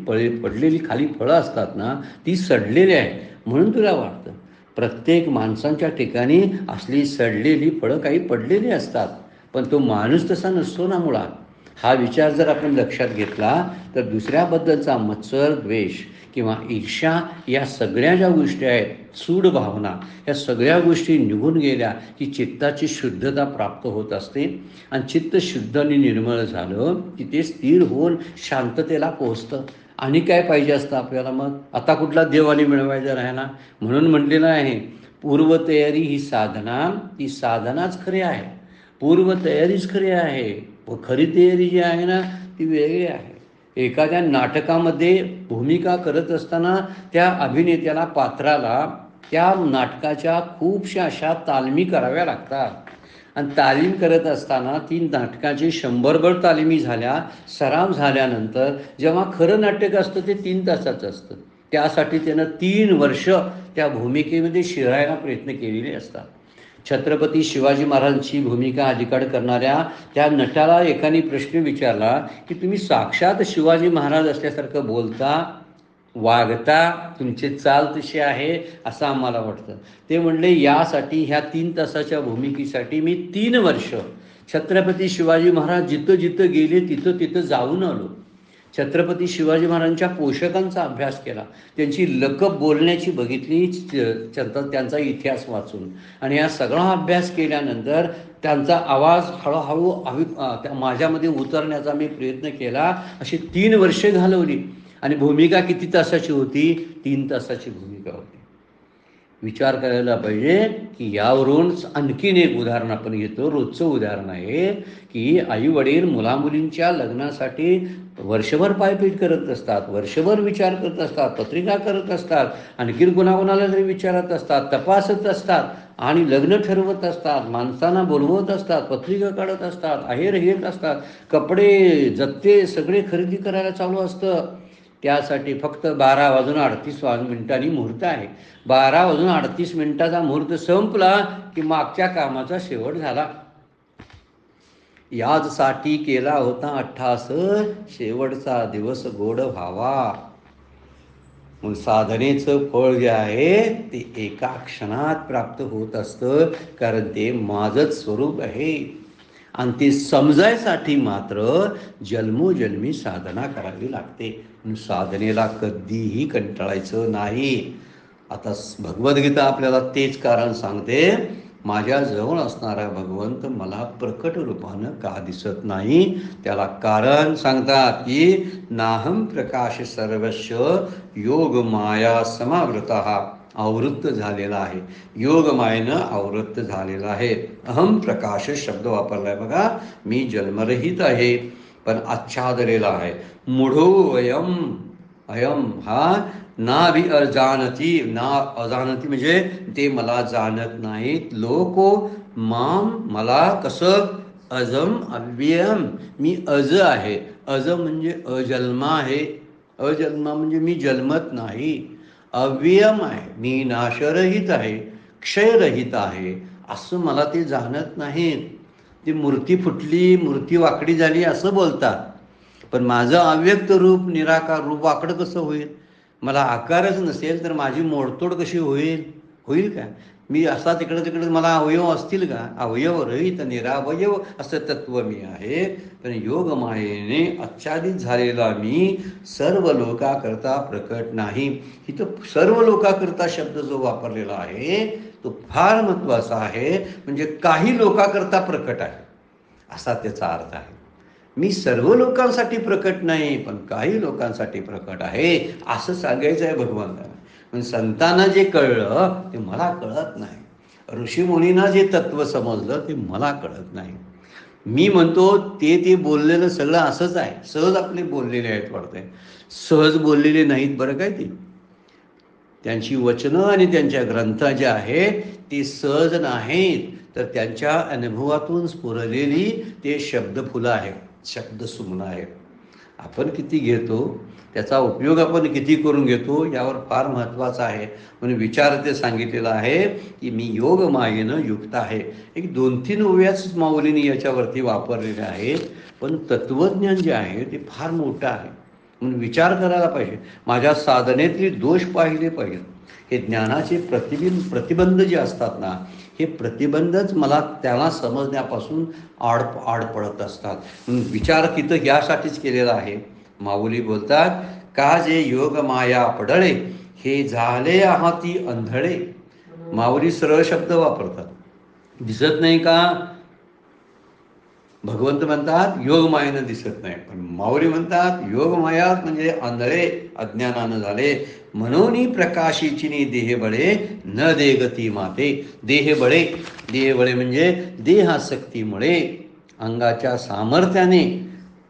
पडलेली खाली फळं असतात ना, ती सडलेली आहे म्हणून तुला वाटतं. प्रत्येक माणसांच्या ठिकाणी असली सडलेली फळं काही पडलेली असतात, पण तो माणूस तसा नसतो ना मुळात. हा विचार जर आपण लक्षात घेतला तर दुसऱ्याबद्दलचा मत्सर, द्वेष किंवा ईर्ष्या या सगळ्या ज्या गोष्टी आहेत, सूड भावना, या सगळ्या गोष्टी निघून गेल्या की चित्ताची शुद्धता प्राप्त होत असते. आणि चित्त शुद्ध आणि निर्मळ झालं की ते स्थिर होऊन शांततेला पोहोचतं. आणि काय पाहिजे असतं आपल्याला? मग आता कुठला देवाने मिळवायचा राहिला? म्हणून म्हटलेलं आहे, पूर्वतयारी ही साधना, ती साधनाच खरी आहे. पूर्वतयारीच खरी आहे, व खरी तयारी जी आहे ना ती वेगळी आहे. एखाद्या नाटकामध्ये भूमिका करत असताना त्या अभिनेत्याला, पात्राला त्या नाटकाच्या खूपशा अशा तालमी कराव्या लागतात. आणि तालीम करत असताना ती नाटकाची 100भर तालिमी झाल्या, सराव झाल्यानंतर जेव्हा खरं नाटक असतं ते 3 तासाचं असतं. त्यासाठी त्यानं 3 वर्ष त्या भूमिकेमध्ये शिरायला प्रयत्न केलेले असतात. छत्रपती शिवाजी महाराजांची भूमिका अलीकडे करणाऱ्या त्या नटाला एकाने प्रश्न विचारला की तुम्ही साक्षात शिवाजी महाराज असल्यासारखं बोलता, वागता, तुमची चाल तशी आहे असं आम्हाला वाटतं. ते म्हणले, यासाठी ह्या 3 तासाच्या भूमिकेसाठी मी 3 वर्ष छत्रपती शिवाजी महाराज जिथं जिथं गेले तिथं तिथं जाऊन आलो. छत्रपती शिवाजी महाराजांच्या पोषकांचा अभ्यास केला, त्यांची लकब बोलण्याची बघितली, त्यांचा इतिहास वाचून. आणि हा सगळा अभ्यास केल्यानंतर त्यांचा आवाज हळूहळू माझ्यामध्ये उतरण्याचा मी प्रयत्न केला. अशी 3 वर्षे घालवली. आणि भूमिका किती तासाची होती? 3 तासाची भूमिका होती. विचार करायला पाहिजे की यावरून आणखीन एक उदाहरण आपण घेतो. रोजचं उदाहरण आहे की आई वडील मुलामुलींच्या लग्नासाठी वर्षभर पायपीट करत असतात, वर्षभर विचार करत असतात, पत्रिका करत असतात, आणखीन कुणाकुणाला तरी विचारत असतात, तपासत असतात आणि लग्न ठरवत असतात, माणसांना बोलवत असतात, पत्रिका काढत असतात, आहेर घेत असतात, कपडे जत्ते सगळे खरेदी करायला चालू असतं. त्यासाठी फक्त 12:38 मुहूर्त आहे. 12:38 मुहूर्त संपला की मागच्या कामाचा शेवट झाला. याजसाठी केला होता अट्टास, शेवटचा दिवस गोड व्हावा. मग साधनेचं फळ जे आहे ते एका क्षणात प्राप्त होत असतं, कारण ते माझंच स्वरूप आहे. आणि ते समजायसाठी मात्र जन्मोजन्मी साधना करावी लागते. साधनेला कधीही कंटाळायचं नाही. आता भगवद्गीता आपल्याला तेच कारण सांगते. माझ्याजवळ असणारा भगवंत मला प्रकट रूपानं का दिसत नाही? त्याला कारण सांगतात की नाहम प्रकाश सर्वस्व योग माया समावृतः, आवृत्त झालेला आहे, योगमायेनं आवृत्त झालेला आहे. अहम प्रकाश शब्द वापरलाय बघा. मी जन्मरहित आहे पण आच्छादलेला आहे. मूढो अयम, अयम हा ना भी अजानती, ना अजानती म्हणजे ते मला जाणत नाहीत. लोको माम, मला कसं? अजम अव्ययम, मी अज आहे. अज म्हणजे अजन्मा आहे. अजन्मा म्हणजे मी जन्मत नाही. अव्ययम आहे, मी नाशरहित आहे, क्षयरहित आहे, असं मला ते जाणत नाहीत. ती मूर्ती फुटली, मूर्ती वाकडी झाली असं बोलतात, पण माझं अव्यक्त रूप, निराकार रूप वाकडं कसं होईल? मला आकारच नसेल तर माझी मोडतोड कशी होईल? होईल का? मी असा तिकडं तिकडं मला अवयव असतील का? अवयव रहित निरावयव असं तत्व मी आहे. पण योगमायेने आच्छादित झालेला मी सर्व लोकाकरता प्रकट नाही. इथं सर्व लोकाकरता शब्द जो वापरलेला आहे तो फार महत्त्वाचा आहे. म्हणजे काही लोकाकरता प्रकट आहे असा त्याचा अर्थ आहे. मी सर्व लोकांसाठी प्रकट नाही पण काही लोकांसाठी प्रकट आहे असं सांगायचं आहे भगवंताला. पण संतांना जे कळलं ते मला कळत नाही. ऋषीमुनींना जे तत्व समजलं ते मला कळत नाही. मी म्हणतो ते बोललेलं सगळं असंच आहे. सहज आपले बोललेले आहेत वाटतंय. सहज बोललेले नाहीत बरं काय ते. त्यांची वचनं आणि त्यांच्या ग्रंथ जे आहेत ती सहज नाहीत, तर त्यांच्या अनुभवातून स्फुरलेली ते शब्दफुलं आहेत, शब्दसुमनं आहेत. आपण किती घेतो, त्याचा उपयोग आपण किती करून घेतो यावर फार महत्त्वाचं आहे. म्हणून विचार ते सांगितलेला आहे की मी योग मायेनं युक्त आहे. एक 2-3 ओव्याच माऊलींनी याच्यावरती वापरलेले आहेत, पण तत्त्वज्ञान जे आहे ते फार मोठं आहे. म्हणून विचार करायला पाहिजे. माझ्या साधनेतले दोष पाहिले पाहिजेत. हे ज्ञानाचे प्रतिबंध जे असतात ना, हे प्रतिबंधच मला त्याला समजण्यापासून आड पडत असतात. म्हणून विचार तिथं यासाठीच केलेला आहे. माऊली बोलतात का जे योग माया पडळे, हे झाले आहाती अंधळे. माऊली सरळ शब्द वापरतात. दिसत नाही का? भगवंत म्हणतात योगमायेनं दिसत नाही, पण माऊली म्हणतात योगमाया म्हणजे आंधळे, अज्ञानानं झाले. म्हणून प्रकाशीची देहबळे न देगती माते. देहबळे म्हणजे देहासक्तीमुळे, अंगाच्या सामर्थ्याने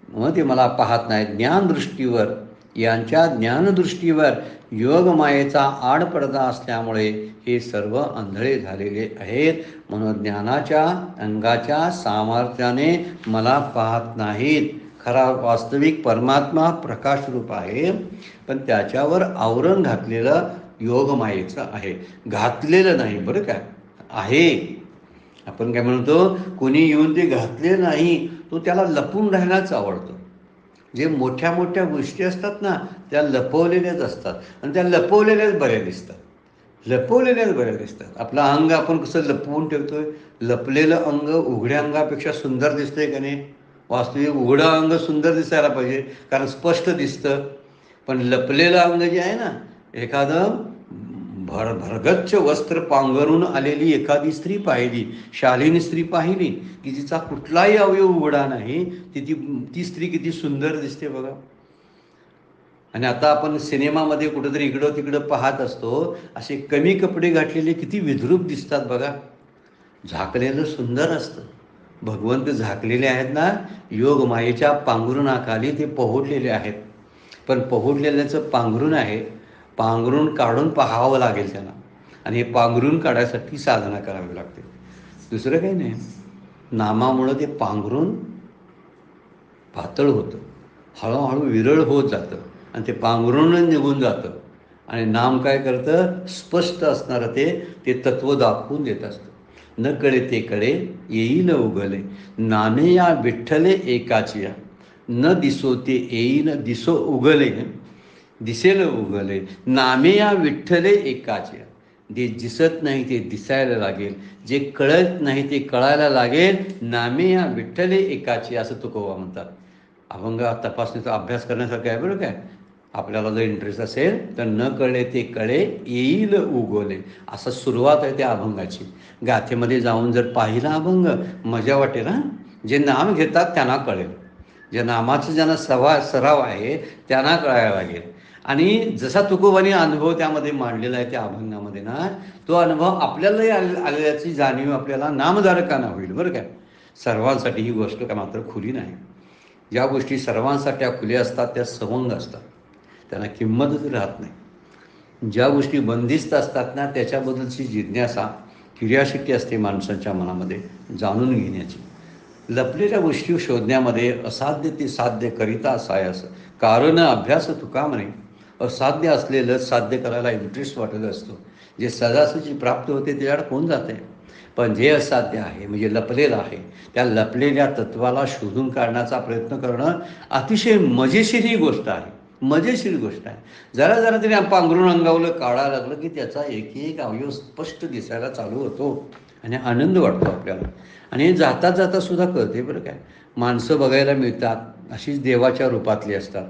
मग ते मला पाहत नाही. ज्ञानदृष्टीवर, यांच्या ज्ञानदृष्टीवर योगमायेचा आडपडदा असल्यामुळे हे सर्व आंधळे झालेले आहेत. म्हणून ज्ञानाच्या अंगाच्या सामर्थ्याने मला पाहत नाहीत. खरा वास्तविक परमात्मा प्रकाशरूप आहे, पण त्याच्यावर आवरण घातलेलं योगमायेचं आहे. घातलेलं नाही बरं का, आहे. आपण काय म्हणतो, कोणी येऊन ते घातलेलं नाही, तो त्याला लपून राहायलाच आवडतो. जे मोठ्या मोठ्या गोष्टी असतात ना त्या लपवलेल्याच असतात, आणि त्या लपवलेल्याच बऱ्या दिसतात. लपवलेल्याच बऱ्या दिसतात. आपलं अंग आपण कसं लपवून ठेवतोय, लपलेलं अंग उघड्या अंगापेक्षा सुंदर दिसतंय का नाही? वास्तविक उघडं अंग सुंदर दिसायला पाहिजे, कारण स्पष्ट दिसतं. पण लपलेलं अंग जे आहे ना, एखादं भरगच्च वस्त्र पांघरून आलेली एखादी स्त्री पाहिली, शालीन स्त्री पाहिली की तिचा कुठलाही अवयव उघडा नाही, ती स्त्री किती सुंदर दिसते बघा. आणि आता आपण सिनेमामध्ये कुठंतरी इकडं तिकडं पाहत असतो, असे कमी कपडे घातलेले किती विद्रूप दिसतात बघा. झाकलेलं सुंदर असतं. भगवंत झाकलेले आहेत ना, योगमायेच्या पांघरुणाखाली ते पोहोडलेले आहेत. पण पोहोडलेल्याचं पांघरुण आहे, पांघरुण काढून पाहावं लागेल त्यांना. आणि हे पांघरुण काढायसाठी साधना करावी लागते, दुसरं काही नाही. नामामुळं ते पांघरुण पातळ होतं, हळूहळू विरळ होत जातं, आणि ते पांघरुण निघून जातं. आणि नाम काय करतं, स्पष्ट असणारं ते तत्त्व दाखवून देत असतं. न कळे ते कळे येईल उगले, नामे या विठ्ठले एकाचिया, न दिसो ते येईन दिसो उगले, दिसेल उगले, नामे या विठ्ठले एकाचिया. जे दिसत नाही ते दिसायला लागेल, जे कळत नाही ते कळायला लागेल, नामे या विठ्ठले एकाची, असं तुकोबा म्हणतात. अभंग तपासणीचा अभ्यास करण्यासारखं आहे बरं काय. आपल्याला जर इंटरेस्ट असेल तर न कळे ते कळे येईल उगवले, असं सुरुवात आहे त्या अभंगाची. गाथेमध्ये जाऊन जर पाहिला अभंग मजा वाटेल. हां, जे नाम घेतात त्यांना कळेल, जे नामाचं ज्यांना सराव आहे त्यांना कळायला लागेल. आणि जसा तुकोबाने अनुभव त्यामध्ये मांडलेला आहे त्या अभंगामध्ये ना, तो अनुभव आपल्यालाही आलेल्याची जाणीव आपल्याला नामधारकांना होईल बरं काय. सर्वांसाठी ही गोष्ट काय मात्र खुली नाही. ज्या गोष्टी सर्वांसाठी खुल्या असतात त्या सवंग असतात, त्यांना किंमतच राहत नाही. ज्या गोष्टी बंदिस्त असतात ना, त्याच्याबद्दलची जिज्ञासा, क्युरिऑसिटी असते माणसाच्या मनामध्ये जाणून घेण्याची. लपलेल्या गोष्टी शोधण्यामध्ये असाध्य ते साध्य करिता सायस, कारण अभ्यास तुका म्हणे. असाध्य असलेलं साध्य करायला इंटरेस्ट वाटत असतो. जे सहजासहजी प्राप्त होते त्याच्याकडे कोण जाते. पण जे असाध्य आहे म्हणजे लपलेलं आहे, त्या लपलेल्या तत्वाला शोधून काढण्याचा प्रयत्न करणं अतिशय मजेशीर ही गोष्ट आहे. मजेशीर गोष्ट आहे. जरा जरा तरी पांघरून अंगावलं काढायला लागलं की त्याचा एक एक अवयव स्पष्ट दिसायला चालू होतो आणि आनंद वाटतो आपल्याला. आणि जाता जाता सुद्धा कळते बरं काय. माणसं बघायला मिळतात, अशीच देवाच्या रूपातली असतात.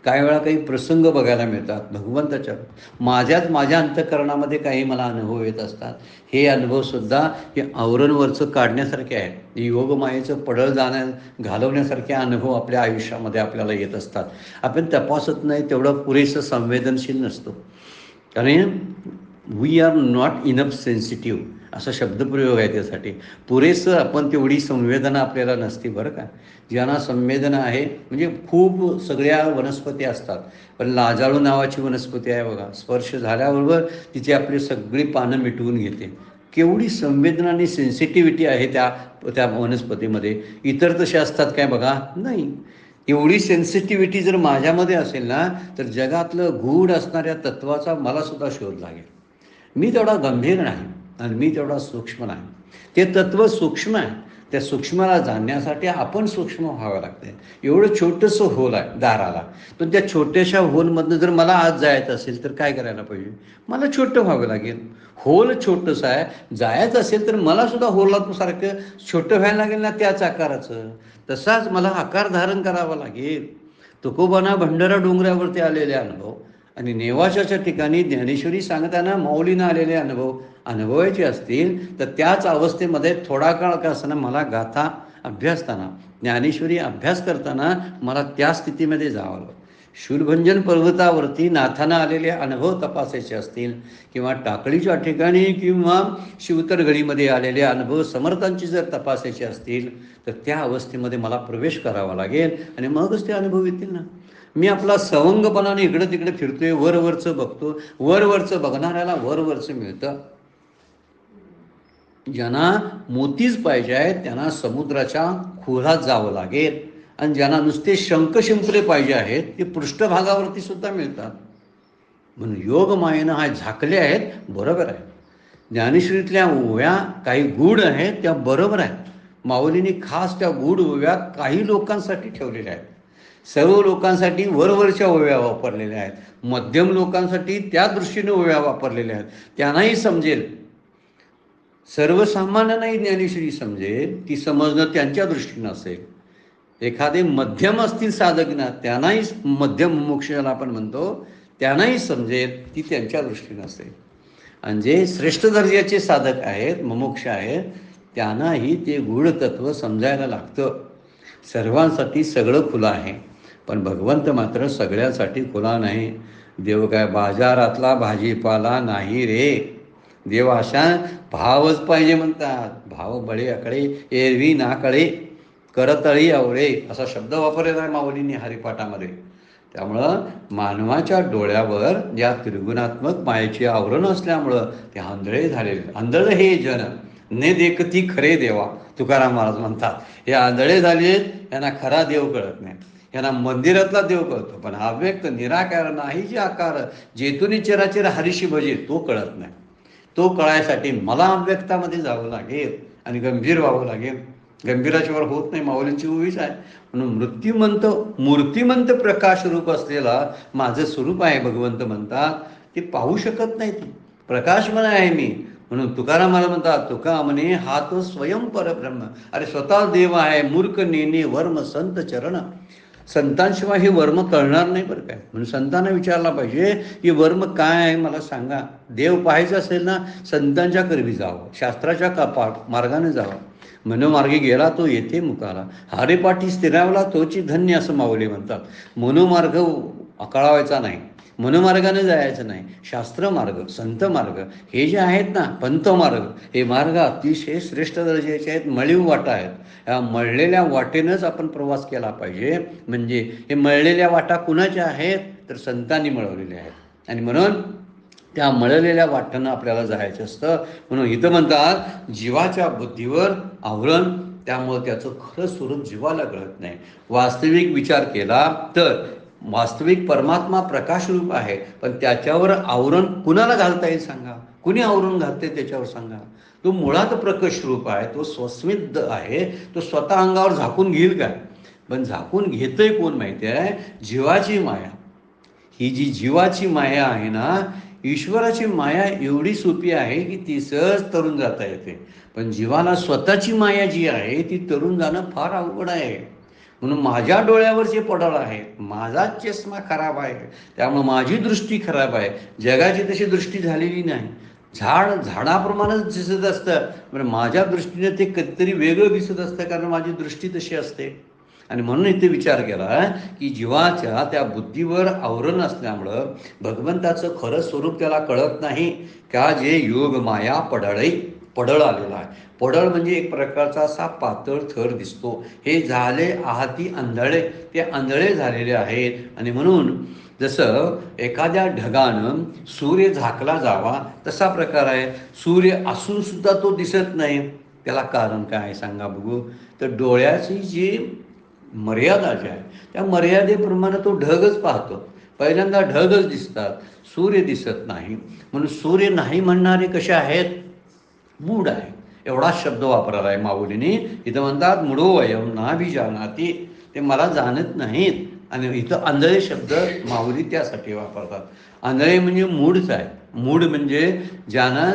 काही वेळा काही प्रसंग बघायला मिळतात भगवंताच्या. माझ्या अंतःकरणामध्ये काही मला अनुभव येत असतात. हे अनुभवसुद्धा हे आवरणवरचं काढण्यासारखे आहेत. योगमायेचं पडळ घालवण्यासारखे अनुभव आपल्या आयुष्यामध्ये आपल्याला येत असतात. आपण तपासत नाही तेवढं पुरेसं संवेदनशील नसतो. कारण we are not enough sensitive असा शब्दप्रयोग आहे त्यासाठी. पुरेसं आपण तेवढी संवेदना आपल्याला नसते बरं का. ज्यांना संवेदना आहे म्हणजे खूप सगळ्या वनस्पती असतात, पण लाजाळू नावाची वनस्पती आहे बघा, स्पर्श झाल्याबरोबर तिची आपली सगळी पानं मिटवून घेते. केवढी संवेदना आणि सेन्सिटिव्हिटी आहे त्या वनस्पतीमध्ये. इतर तसे असतात काय बघा, नाही. एवढी सेन्सिटिव्हिटी जर माझ्यामध्ये असेल ना, तर जगातलं गूढ असणाऱ्या तत्वाचा मलासुद्धा शोध लागेल. मी तेवढा गंभीर नाही आणि मी तेवढा सूक्ष्म नाही. ते तत्त्व सूक्ष्म आहे. त्या सूक्ष्माला जाणण्यासाठी आपण सूक्ष्म व्हावं लागते. एवढं छोटंसं होल आहे दाराला, पण त्या छोट्याशा होलमधनं जर मला आज जायचं असेल तर काय करायला पाहिजे, मला छोटं व्हावं लागेल. होल छोटंसं आहे, जायचं असेल तर मलासुद्धा होलासारखं छोटं व्हायला लागेल ना त्याच आकाराचं. तसाच मला आकार धारण करावा लागेल. तुकोबांना भंडारा डोंगरावरती आलेले अनुभव आणि नेवाशाच्या ठिकाणी ज्ञानेश्वरी सांगताना माऊलीनं आलेले अनुभव अनुभवायचे असतील तर त्याच अवस्थेमध्ये थोडा काळ का असताना मला गाथा अभ्यासताना, ज्ञानेश्वरी अभ्यास करताना मला त्या स्थितीमध्ये जावं लागतं. शूलभंजन पर्वतावरती नाथांना आलेले अनुभव तपासायचे असतील किंवा टाकळीच्या ठिकाणी किंवा शिवतरगडीमध्ये आलेले अनुभव समर्थांची जर तपासायचे असतील तर त्या अवस्थेमध्ये मला प्रवेश करावा लागेल आणि मगच ते अनुभव येतील ना. मी आपला सवंगपणाने इकडं तिकडे फिरतोय, वरवरचं बघतो. वरवरचं बघणाऱ्याला वरवरचं मिळतं. ज्यांना मोतीच पाहिजे आहेत त्यांना समुद्राच्या खोलात जावं लागेल आणि ज्यांना नुसते शंखशिंपले पाहिजे आहेत ते पृष्ठभागावरती सुद्धा मिळतात. म्हणून योगमायेनं हा झाकले आहेत बरोबर आहे. ज्ञानेश्वरीतल्या ओव्या काही गूढ आहेत त्या बरोबर आहेत. माऊलींनी खास त्या गूढ ओव्या काही लोकांसाठी ठेवलेल्या आहेत. सर्व लोकांसाठी वरवरच्या ओव्या वापरलेल्या आहेत. मध्यम लोकांसाठी त्या दृष्टीने ओव्या वापरलेल्या आहेत. त्यांनाही समजेल. सर्वसामान्यांनाही ज्ञानेश्वरी समजेल, ती समजणं त्यांच्या दृष्टीनं असेल. एखादे मध्यम असतील साधक ना, त्यांनाही मध्यम मुमुक्षाला आपण म्हणतो, त्यांनाही समजेल ती त्यांच्या दृष्टीनं असेल. आणि जे श्रेष्ठ दर्जाचे साधक आहेत, मुमुक्ष आहेत, त्यांनाही ते गूढ तत्व समजायला लागतं. सर्वांसाठी सगळं खुलं आहे, पण भगवंत मात्र सगळ्यांसाठी खुला नाही. देव काय बाजारातला भाजीपाला नाही रे. देव अशा भावच पाहिजे म्हणतात. भाव बळे अकडे एरवी ना कळे करतळी आवळे असा शब्द वापरलेला आहे माऊलींनी हरिपाठामध्ये. त्यामुळं मानवाच्या डोळ्यावर या त्रिगुणात्मक मायेची आवरण असल्यामुळं ते आंधळे झालेले. आंधळे हे जन ने देखती खरे देवा, तुकाराम महाराज म्हणतात. हे आंधळे झाले, यांना खरा देव कळत नाही. यांना मंदिरातला देव कळतो, पण अव्यक्त निराकार नाही जे आकार जेतुनी चराचर हरीशी भजे तो कळत नाही. तो कळायसाठी मला अव्यक्तामध्ये जावं लागेल आणि गंभीर व्हावं लागेल. गंभीराशिवाय होत नाही, माऊलींची उभीच आहे. म्हणून मृत्यूमंत मूर्तिमंत प्रकाश रूप असलेला माझं स्वरूप आहे भगवंत म्हणतात, ते पाहू शकत नाही. ती प्रकाशमय आहे मी. म्हणून तुकाराम मला म्हणतात, तुका म्हणे हा तो स्वयं परब्रह्म. अरे स्वतः देव आहे. मूर्ख नेने वर्म संत चरण. संतांशिवाय हे वर्म कळणार नाही बरं काय. म्हणून संतांना विचारला पाहिजे की वर्म काय आहे मला सांगा. देव पाहायचं असेल ना, संतांच्या करवी जावं, शास्त्राच्या मार्गाने जावं. मनोमार्गी गेला तो येथे मुकाला, हारेपाठी स्थिरावला तोची धन्य, असं माऊली म्हणतात. मनोमार्ग कळावायचा नाही, मनोमार्गाने जायचं नाही. शास्त्र मार्ग, संत मार्ग हे जे आहेत ना, पंथ मार्ग, हे मार्ग अतिशय श्रेष्ठ दर्जाचे आहेत. मळीव वाटा आहेत. ह्या मळलेल्या वाटेनंच आपण प्रवास केला पाहिजे. म्हणजे हे मळलेल्या वाटा कुणाच्या आहेत, तर संतांनी मळवलेल्या आहेत. आणि म्हणून त्या मळलेल्या वाटेनं आपल्याला जायचं असतं. म्हणून इथं म्हणतात जीवाच्या बुद्धीवर आवरण, त्यामुळं त्याचं खरं स्वरूप जीवाला कळत नाही. वास्तविक विचार केला तर वास्तविक परमात्मा प्रकाशरूप आहे, पण त्याच्यावर आवरण कुणाला घालता येईल सांगा. कुणी आवरण घालते त्याच्यावर सांगा. तो मुळात प्रकाश रूप आहे, तो स्वस्मित आहे. तो स्वतः अंगावर झाकून घेईल काय? पण झाकून घेतंय कोण माहिती आहे? जीवाची माया. ही जी जीवाची माया आहे ना, ईश्वराची माया एवढी सोपी आहे की ती सहज तरून जाता येते. पण जीवाला स्वतःची माया जी आहे ती तरून जाणं फार अवघड आहे. म्हणून माझ्या डोळ्यावर जे पडळ आहे, माझाच चष्मा खराब आहे, त्यामुळे माझी दृष्टी खराब आहे. जगाची तशी दृष्टी झालेली नाही. झाडाप्रमाणेच दिसत असतं, म्हणजे माझ्या दृष्टीने ते कधीतरी वेगळं दिसत असतं, कारण माझी दृष्टी तशी असते. आणि म्हणून इथे विचार केला की जीवाच्या त्या बुद्धीवर आवरण असल्यामुळं भगवंताचं खरं स्वरूप त्याला कळत नाही. का जे योग माया पडळ आलेला आहे. पडळ म्हणजे एक प्रकारचा असा पातळ थर दिसतो. हे झाले आहाती आंधळे, ते आंधळे झालेले आहेत. आणि म्हणून जसं एखाद्या ढगानं सूर्य झाकला जावा तसा प्रकार आहे. सूर्य असून सुद्धा तो दिसत नाही. त्याला कारण काय आहे सांगा बघू. तर डोळ्याची जी मर्यादा जी आहे, त्या मर्यादेप्रमाणे तो ढगच पाहतो. पहिल्यांदा ढगच दिसतात, सूर्य दिसत नाही. म्हणून सूर्य नाही म्हणणारे कसे आहेत? मूढ आहे. एवढाच शब्द वापरला आहे माऊलीने. इथं म्हणतात मूढो वयम नाभिजानाति, ते मला जाणत नाहीत. आणि इथं आंधळे शब्द माऊली त्यासाठी वापरतात. आंधळे म्हणजे मूढच आहे. मूढ म्हणजे ज्यांना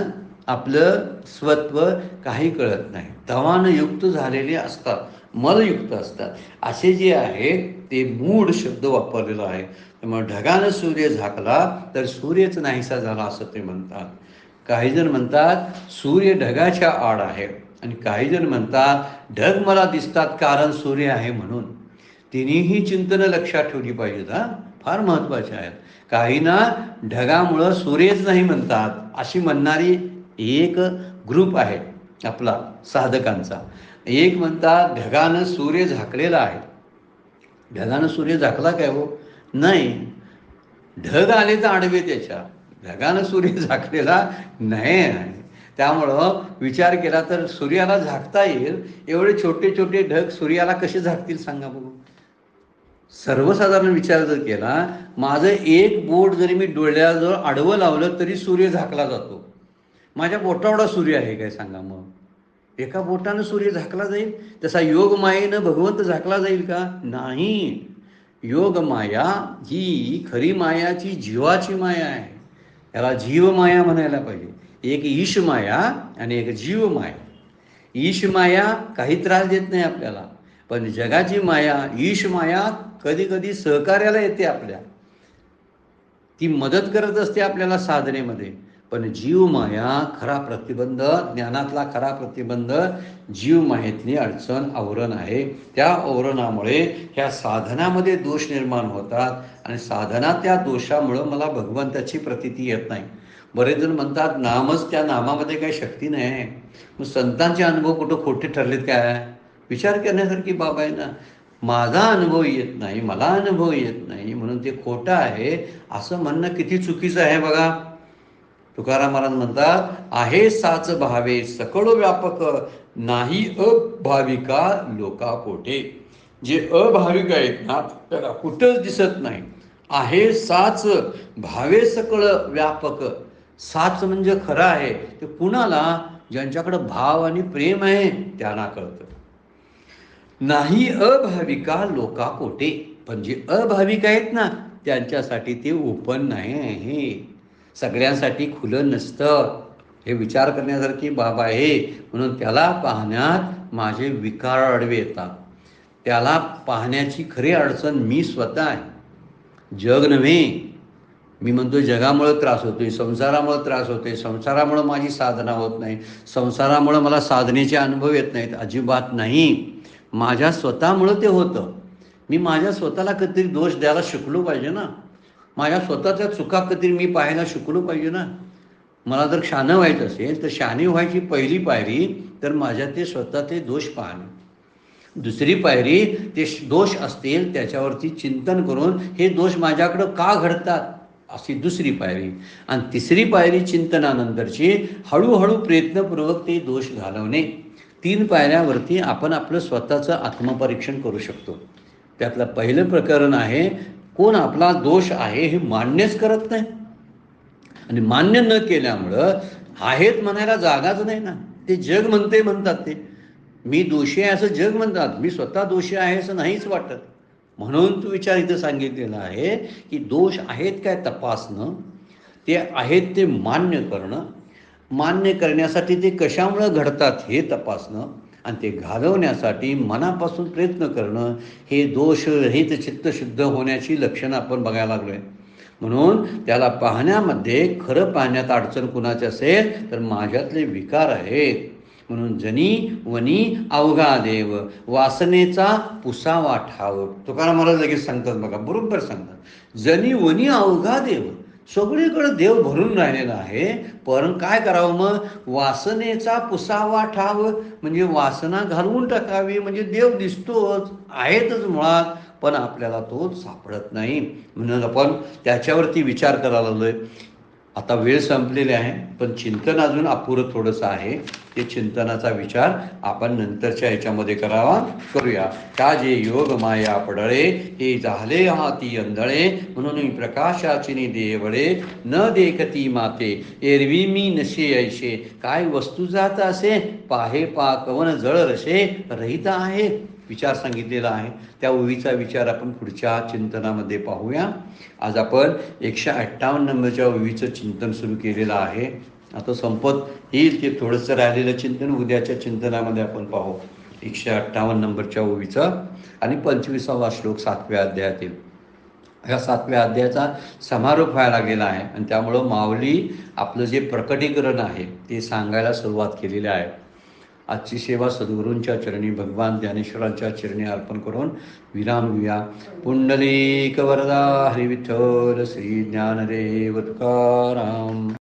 आपलं स्वत्व काही कळत नाही, तवानं युक्त झालेले असतात, मलयुक्त असतात, असे जे आहेत ते मूढ शब्द वापरलेला आहे. त्यामुळे ढगानं सूर्य झाकला तर सूर्यच नाहीसा झाला असं ते म्हणतात. काही जण म्हणतात सूर्य ढगाच्या आड आहे, आणि काही जण म्हणतात ढग मला दिसतात कारण सूर्य आहे म्हणून. तिन्हीही चिंतनं लक्षात ठेवली पाहिजेत हा, फार महत्त्वाचे आहेत. काही ना ढगामुळं सूर्यच नाही म्हणतात, अशी म्हणणारी एक ग्रुप आहे आपला साधकांचा. एक म्हणतात ढगानं सूर्य झाकलेला आहे. ढगानं सूर्य झाकला काय हो? नाही, ढग आले तर आडवे त्याच्या. ढगानं सूर्य झाकलेला नाही आहे. त्यामुळं विचार केला तर सूर्याला झाकता येईल एवढे छोटे छोटे ढग सूर्याला कसे झाकतील सांगा बघू. सर्वसाधारण विचार जर केला, माझं एक बोट जरी मी डोळ्याजवळ आडवं लावलं तरी सूर्य झाकला जातो. माझ्या बोटावडा सूर्य आहे काय सांगा मग? एका बोटानं सूर्य झाकला जाईल? तसा योग मायेनं भगवंत झाकला जाईल का? नाही. योग माया ही खरी मायाची जीवाची माया आहे. याला जीव माया म्हणायला पाहिजे. एक ईश माया आणि एक जीव माया. ईश माया काही त्रास देत नाही आपल्याला, पण जगाची माया, ईश माया कधी कधी सहकार्याला येते आपल्या, ती मदत करत असते आपल्याला साधनेमध्ये. पण जीव माया खरा प्रतिबंध, ज्ञानातला खरा प्रतिबंध जीव मायेतली अडचण, आवरण आहे. त्या आवरणामुळे ह्या साधनामध्ये दोष निर्माण होतात, आणि साधना त्या दोषामुळं मला भगवंताची प्रतीती येत नाही. बरेच जण म्हणतात नामच, त्या नामामध्ये काही शक्ती नाही आहे. मग संतांचे अनुभव कुठं खोटे ठरलेत काय? विचार करण्यासारखी बाब आहे ना. माझा अनुभव येत नाही, मला अनुभव येत नाही म्हणून ते खोटं आहे असं म्हणणं किती चुकीचं आहे बघा. तुकाराम महाराज म्हणतात आहे साच भावे सकळ व्यापक, नाही अभाविका लोका पोटे. जे अभाविक आहेत ना त्याला कुठंच दिसत नाही. आहे साच भावे सकळ व्यापक. साच म्हणजे खरं आहे ते कुणाला? ज्यांच्याकडं भाव आणि प्रेम आहे त्यांना कळतं. नाही अभाविका लोका कोटे, पण जे अभाविक आहेत ना त्यांच्यासाठी ते ओपन नाही आहे. सगळ्यांसाठी खुलं नसतं. हे विचार करण्यासारखी बाब आहे. म्हणून त्याला पाहण्यात माझे विकार आडवे येतात. त्याला पाहण्याची खरी अडचण मी स्वतः आहे, जग नव्हे. मी म्हणतो जगामुळं त्रास होतोय, संसारामुळं त्रास होतोय, संसारामुळं माझी साधना होत नाही, संसारामुळं मला साधनेचे अनुभव येत नाहीत, अजिबात नाही. माझ्या स्वतःमुळं ते होतं. मी माझ्या स्वतःला कधीतरी दोष द्यायला शिकलो पाहिजे ना. माझ्या स्वतःच्या चुका कधीतरी मी पाहायला शिकलो पाहिजे ना. मला जर शहाणं व्हायचं असेल तर शहाणी व्हायची पहिली पायरी तर माझ्या ते स्वतःचे दोष पाहणे. दुसरी पायरी ते दोष असतील त्याच्यावरती चिंतन करून हे दोष माझ्याकडं का घडतात अशी दुसरी पायरी. आणि तिसरी पायरी चिंतनानंतरची हळूहळू प्रयत्नपूर्वक ते दोष घालवणे. 3 पायऱ्यावरती आपण आपलं स्वतःचं आत्मपरीक्षण करू शकतो. त्यातलं पहिलं प्रकरण आहे, कोण आपला दोष आहे हे मान्यच करत नाही. आणि मान्य न केल्यामुळं आहेत म्हणायला जागाच नाही ना. ते जग म्हणतात ते मी दोषी आहे असं जग म्हणतात, मी स्वतः दोषी आहे असं नाहीच वाटत. म्हणून तू विचार इथं सांगितलेला आहे की दोष आहेत काय तपासणं, ते आहेत ते मान्य करणं, मान्य करण्यासाठी ते कशामुळं घडतात हे तपासणं, आणि ते घालवण्यासाठी मनापासून प्रयत्न करणं. हे दोष रहित चित्तशुद्ध होण्याची लक्षणं आपण बघायला लागलो आहे. म्हणून त्याला पाहण्यामध्ये खरं पाहण्यात अडचण कुणाची असेल तर माझ्यातले विकार आहेत. म्हणून जनी वनी अवघा देव वासनेचा पुसावा ठाव. तुकाराम महाराज लगेच सांगतात बघा, बरोबर सांगतात. जनी वनी अवघा देव, सगळीकडे देव भरून राहिलेला आहे. पण काय करावं मग? वासनेचा पुसावा ठाव, म्हणजे वासना घालवून टाकावी. म्हणजे देव दिसतोच आहेतच मुळात, पण आपल्याला तो सापडत नाही. म्हणून आपण त्याच्यावरती विचार करायला लागलोय. आता वेळ संपलेली आहे, पण चिंतन अजून अपुरं थोडंसं आहे. ते चिंतनाचा विचार आपण नंतरच्या ह्याच्यामध्ये करूया. का जे योग माया पडळे, हे झाले हाती अंधळे, म्हणून प्रकाशाचिनी देवळे, न देखती माते एरवी मी नशे ऐशे. काय वस्तू जात असे, पाहे पा कवन जळ रसे रहित आहे. विचार सांगितलेला आहे. त्या ओवीचा विचार आपण पुढच्या चिंतनामध्ये पाहूया. आज आपण 158 नंबरच्या ओवीचं चिंतन सुरू केलेलं आहे. आता संपत येईल की थोडंसं राहिलेलं चिंतन उद्याच्या चिंतनामध्ये आपण पाहू. 158 नंबरच्या ओवीचा आणि 25वा श्लोक 7व्या अध्यायातील. ह्या 7व्या अध्यायाचा समारोप व्हायला गेला आहे आणि त्यामुळं माऊली आपलं जे प्रकटीकरण आहे ते सांगायला सुरुवात केलेली आहे. आजची सेवा सद्गुरूंच्या चरणी, भगवान ज्ञानेश्वरांच्या चरणी अर्पण करून विराम घेऊया. पुंडलिक वरदा हरी विठ्ठल श्री ज्ञानदेव तुकाराम.